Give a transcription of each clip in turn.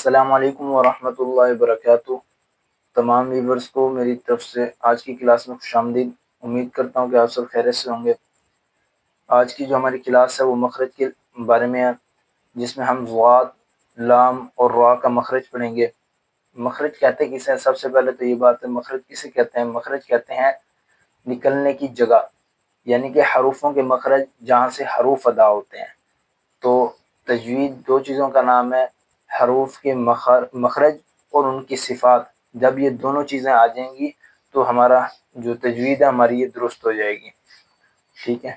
السلام علیکم ورحمۃ اللہ وبرکاتہ۔ تمام ویورز کو میری طرف سے آج کی کلاس میں خوش آمدید۔ امید کرتا ہوں کہ آپ سب خیریت سے ہوں گے۔ آج کی جو ہماری کلاس ہے وہ مخرج کے بارے میں ہے، جس میں ہم ضاد، لام اور را کا مخرج پڑھیں گے۔ مخرج کہتے کسے ہیں؟ سب سے پہلے تو یہ بات ہے، مخرج کسے کہتے ہیں؟ مخرج کہتے ہیں نکلنے کی جگہ، یعنی کہ حروفوں کے مخرج جہاں سے حروف ادا ہوتے ہیں۔ تو تجوید دو چیزوں کا نام ہے، حروف کے مخرج اور ان کی صفات۔ جب یہ دونوں چیزیں آ جائیں گی تو ہمارا جو تجوید ہے ہماری یہ درست ہو جائے گی۔ ٹھیک ہے،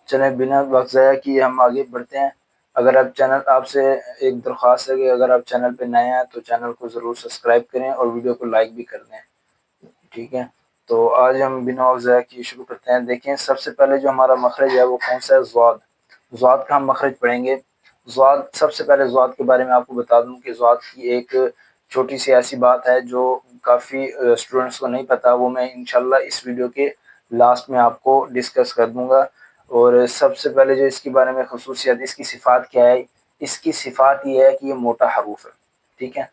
چلیں بنا وقت ضائع کیے ہم آگے بڑھتے ہیں۔ اگر آپ سے ایک درخواست ہے کہ اگر آپ چینل پہ نئے ہیں تو چینل کو ضرور سبسکرائب کریں اور ویڈیو کو لائک بھی کر دیں۔ ٹھیک ہے، تو آج ہم بنا وقت ضائع کیے شروع کرتے ہیں۔ دیکھیں سب سے پہلے جو ہمارا مخرج ہے وہ کون سا ہے؟ ضاد۔ ضاد کا ہم مخرج پڑھیں گے۔ ضاد، سب سے پہلے ضاد کے بارے میں آپ کو بتا دوں کہ ضاد کی ایک چھوٹی سی ایسی بات ہے جو کافی اسٹوڈنٹس کو نہیں پتہ، وہ میں انشاءاللہ اس ویڈیو کے لاسٹ میں آپ کو ڈسکس کر دوں گا۔ اور سب سے پہلے جو اس کے بارے میں خصوصیت، اس کی صفات کیا ہے؟ اس کی صفات یہ ہے کہ یہ موٹا حروف ہے۔ ٹھیک ہے،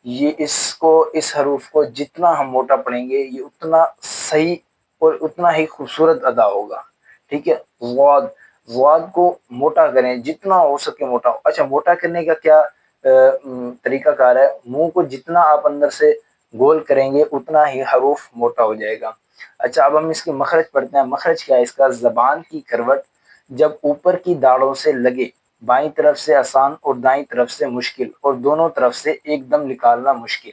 یہ اس حروف کو جتنا ہم موٹا پڑھیں گے یہ اتنا صحیح اور اتنا ہی خوبصورت ادا ہوگا۔ ٹھیک ہے، ضاد، ضاد کو موٹا کریں، جتنا ہو سکے موٹا ہو۔ اچھا، موٹا کرنے کا کیا طریقہ کار ہے؟ منہ کو جتنا آپ اندر سے گول کریں گے اتنا ہی حروف موٹا ہو جائے گا۔ اچھا، اب ہم اس کی مخرج پڑھتے ہیں۔ مخرج کیا ہے اس کا؟ زبان کی کروٹ جب اوپر کی داڑوں سے لگے، بائیں طرف سے آسان اور دائیں طرف سے مشکل، اور دونوں طرف سے ایک دم نکالنا مشکل۔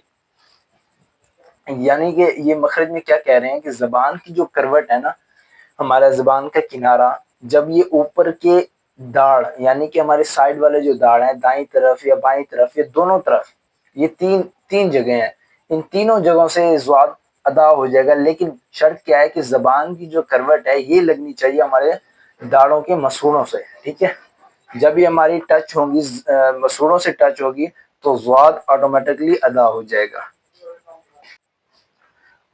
یعنی کہ یہ مخرج میں کیا کہہ رہے ہیں کہ زبان کی جو کروٹ ہے نا، ہمارا زبان کا کنارہ، جب یہ اوپر کے داڑ یعنی کہ ہمارے سائیڈ والے جو داڑ ہیں، دائیں طرف یا بائیں طرف یا دونوں طرف، یہ تین جگہیں ہیں، ان تینوں جگہوں سے ضاد ادا ہو جائے گا۔ لیکن شرط کیا ہے کہ زبان کی جو کروٹ ہے یہ لگنی چاہیے ہمارے داڑوں کے مسوڑوں سے۔ ٹھیک ہے، جب یہ ہماری ٹچ ہوگی، مسوڑوں سے ٹچ ہوگی تو ضاد آٹومیٹکلی ادا ہو جائے گا۔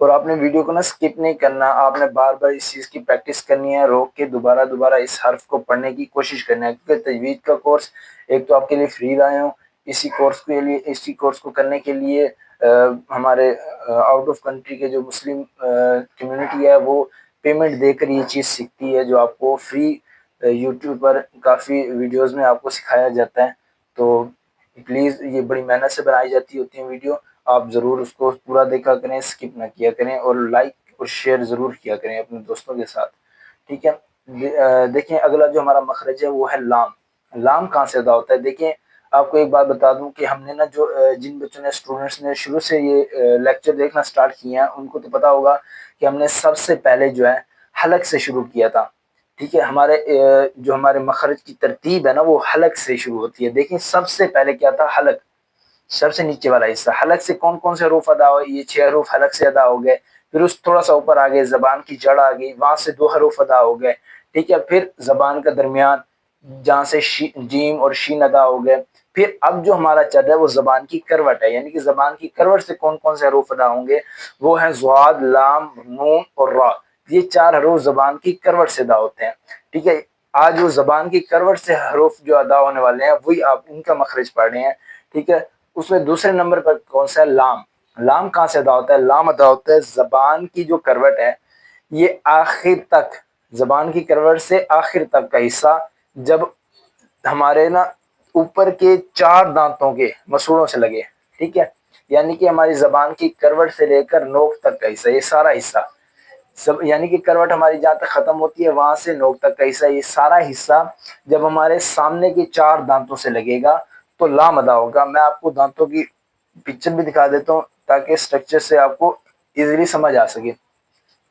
اور آپ نے ویڈیو کو نا سکپ نہیں کرنا، آپ نے بار بار اس چیز کی پریکٹس کرنی ہے، روک کے دوبارہ اس حرف کو پڑھنے کی کوشش کرنا ہے، کیونکہ تجوید کا کورس ایک تو آپ کے لیے فری لائے ہوں، اسی کورس کو کرنے کے لیے ہمارے آؤٹ آف کنٹری کے جو مسلم کمیونٹی ہے وہ پیمنٹ دے کر یہ چیز سیکھتی ہے، جو آپ کو فری یوٹیوب پر کافی ویڈیوز میں آپ کو سکھایا جاتا ہے۔ تو پلیز، یہ بڑی محنت سے بنائی جاتی ہوتی ہیں ویڈیو، آپ ضرور اس کو پورا دیکھا کریں، سکپ نہ کیا کریں، اور لائک اور شیئر ضرور کیا کریں اپنے دوستوں کے ساتھ۔ ٹھیک ہے، دیکھیں اگلا جو ہمارا مخرج ہے وہ ہے لام۔ لام کہاں سے ادا ہوتا ہے؟ دیکھیں آپ کو ایک بات بتا دوں کہ ہم نے نا جو جن بچوں نے، اسٹوڈنٹس نے شروع سے یہ لیکچر دیکھنا سٹارٹ کیے ہیں، ان کو تو پتا ہوگا کہ ہم نے سب سے پہلے جو ہے حلق سے شروع کیا تھا۔ ٹھیک ہے، جو ہمارے مخرج کی ترتیب ہے نا وہ حلق سے شروع ہوتی ہے۔ دیکھیں سب سے پہلے کیا تھا؟ حلق، سب سے نیچے والا حصہ۔ حلق سے کون کون سے حروف ادا ہوئے؟ یہ 6 حروف حلق سے ادا ہو گئے۔ پھر اس تھوڑا سا اوپر آگے زبان کی جڑ آ گئی، وہاں سے 2 حروف ادا ہو گئے۔ ٹھیک ہے، پھر زبان کا درمیان جہاں سے جیم اور شین ادا ہو گئے۔ پھر اب جو ہمارا چل رہا ہے وہ زبان کی کروٹ ہے، یعنی کہ زبان کی کروٹ سے کون کون سے حروف ادا ہوں گے؟ وہ ہیں ضاد، لام، نون اور را۔ یہ 4 حروف زبان کی کروٹ سے ادا ہوتے ہیں۔ ٹھیک ہے، آج وہ زبان کی کروٹ سے حروف جو ادا ہونے والے ہیں وہی آپ ان کا مخرج پڑھ رہے ہیں۔ ٹھیک ہے، اس میں دوسرے نمبر پر کون سا ہے؟ لام۔ لام کہاں سے ادا ہوتا ہے؟ لام ادا ہوتا ہے زبان کی جو کروٹ ہے، یہ آخر تک، زبان کی کروٹ سے آخر تک کا حصہ جب ہمارے نا اوپر کے 4 دانتوں کے مسوڑوں سے لگے۔ ٹھیک ہے، یعنی کہ ہماری زبان کی کروٹ سے لے کر نوک تک کا حصہ، یہ سارا حصہ یعنی کہ کروٹ ہماری جہاں تک ختم ہوتی ہے وہاں سے نوک تک کا حصہ، یہ سارا حصہ جب ہمارے سامنے کے 4 دانتوں سے لگے گا تو لام ادا ہوگا۔ میں آپ کو دانتوں کی پکچر بھی دکھا دیتا ہوں تاکہ اسٹرکچر سے آپ کو ایزیلی سمجھ آ سکے۔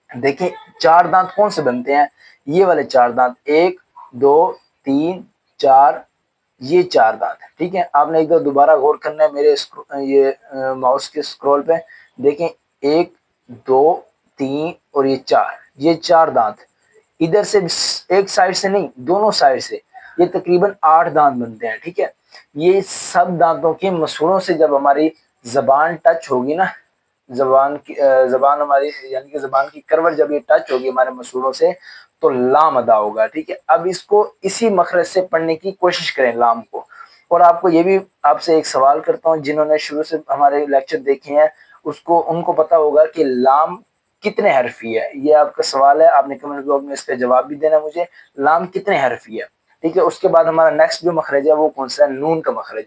دیکھیں 4 دانت کون سے بنتے ہیں؟ یہ والے 4 دانت، 1 2 3 4، یہ 4 دانت ہیں۔ ٹھیک ہے، آپ نے ایک دو دوبارہ غور کرنا ہے میرے یہ ماؤس کے اسکرول پہ، دیکھیں 1 2 3 اور یہ 4، یہ 4 دانت ادھر سے ایک سائڈ سے نہیں، دونوں سائڈ سے، یہ تقریباً 8 دانت بنتے ہیں۔ ٹھیک ہے، یہ سب دانتوں کے مسوڑوں سے جب ہماری زبان ٹچ ہوگی نا، زبان ہماری یعنی کہ زبان کی کروٹ جب یہ ٹچ ہوگی ہمارے مسوڑوں سے تو لام ادا ہوگا۔ ٹھیک ہے، اب اس کو اسی مخرج سے پڑھنے کی کوشش کریں لام کو، اور آپ کو یہ بھی آپ سے ایک سوال کرتا ہوں، جنہوں نے شروع سے ہمارے لیکچر دیکھے ہیں ان کو پتا ہوگا کہ لام کتنے حرفی ہے۔ یہ آپ کا سوال ہے، آپ نے کمنٹ باکس میں اس کا جواب بھی دینا مجھے، لام کتنے حرفی ہے، ٹھیک ہے۔ اس کے بعد ہمارا نیکسٹ جو مخرج ہے وہ کون سا ہے؟ نون کا مخرج۔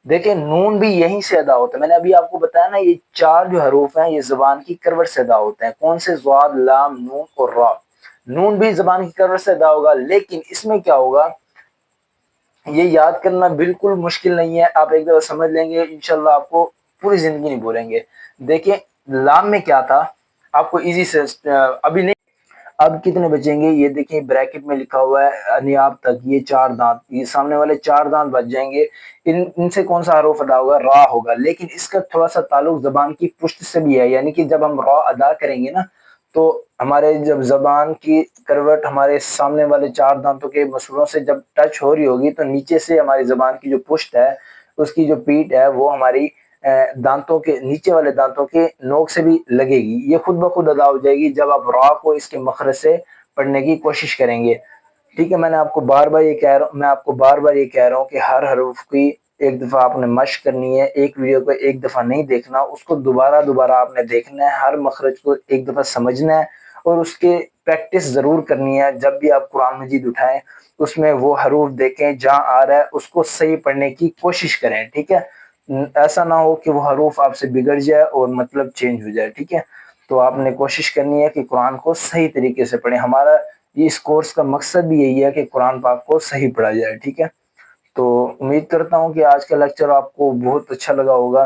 دیکھیں نون بھی یہیں سے ادا ہوتا ہے، میں نے ابھی آپ کو بتایا نا، یہ چار جو حروف ہیں یہ زبان کی کروٹ سے ادا ہوتے ہیں۔ کون سے؟ ضاد، لام، نون اور را۔ نون بھی زبان کی کروٹ سے ادا ہوگا، لیکن اس میں کیا ہوگا، یہ یاد کرنا بالکل مشکل نہیں ہے، آپ ایک دفعہ سمجھ لیں گے انشاءاللہ آپ کو پوری زندگی نہیں بھولیں گے۔ دیکھیں لام میں کیا تھا، آپ کو ایزی سے ابھی نہیں، اب کتنے بچیں گے، یہ دیکھیں بریکٹ میں لکھا ہوا ہے انیاب تک، یہ چار دانت، یہ سامنے والے چار دانت بچ جائیں گے، ان سے کون سا حروف ادا ہوگا؟ را ہوگا۔ لیکن اس کا تھوڑا سا تعلق زبان کی پشت سے بھی ہے، یعنی کہ جب ہم را ادا کریں گے نا، تو ہمارے جب زبان کی کروٹ ہمارے سامنے والے چار دانتوں کے مسوڑوں سے جب ٹچ ہو رہی ہوگی، تو نیچے سے ہماری زبان کی جو پشت ہے، اس کی جو پیٹ ہے، وہ ہماری دانتوں کے نیچے والے دانتوں کے نوک سے بھی لگے گی، یہ خود بخود ادا ہو جائے گی جب آپ را کو اس کے مخرج سے پڑھنے کی کوشش کریں گے، ٹھیک ہے۔ میں آپ کو بار بار یہ کہہ رہا ہوں کہ ہر حروف کی ایک دفعہ آپ نے مشق کرنی ہے، ایک ویڈیو کو ایک دفعہ نہیں دیکھنا، اس کو دوبارہ آپ نے دیکھنا ہے، ہر مخرج کو ایک دفعہ سمجھنا ہے، اور اس کے پریکٹس ضرور کرنی ہے۔ جب بھی آپ قرآن مجید اٹھائیں اس میں وہ حروف دیکھیں، جہاں آ رہا ہے اس کو صحیح پڑھنے کی کوشش کریں، ٹھیک ہے۔ ایسا نہ ہو کہ وہ حروف آپ سے بگڑ جائے اور مطلب چینج ہو جائے، ٹھیک ہے۔ تو آپ نے کوشش کرنی ہے کہ قرآن کو صحیح طریقے سے پڑھیں۔ ہمارا اس کورس کا مقصد بھی یہی ہے کہ قرآن پاک کو صحیح پڑھا جائے، ٹھیک ہے۔ تو امید کرتا ہوں کہ آج کا لیکچر آپ کو بہت اچھا لگا ہوگا،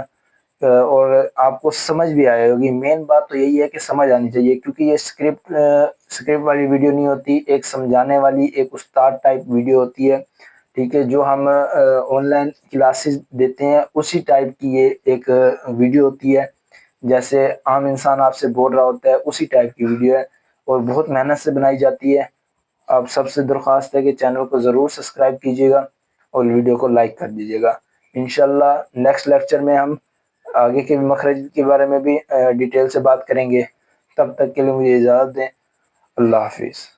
اور آپ کو سمجھ بھی آئے ہوگی۔ مین بات تو یہی ہے کہ سمجھ آنی چاہیے، کیونکہ یہ اسکرپٹ والی ویڈیو نہیں ہوتی، ایک سمجھانے والی، ایک استاد ٹائپ ویڈیو ہوتی ہے، ٹھیک ہے۔ جو ہم آن لائن کلاسز دیتے ہیں اسی ٹائپ کی یہ ایک ویڈیو ہوتی ہے، جیسے عام انسان آپ سے بول رہا ہوتا ہے اسی ٹائپ کی ویڈیو ہے، اور بہت محنت سے بنائی جاتی ہے۔ آپ سب سے درخواست ہے کہ چینل کو ضرور سبسکرائب کیجیے گا اور ویڈیو کو لائک کر دیجیے گا۔ انشاءاللہ نیکسٹ لیکچر میں ہم آگے کے مخرج کے بارے میں بھی ڈیٹیل سے بات کریں گے۔ تب تک کے لیے مجھے اجازت دیں، اللہ حافظ۔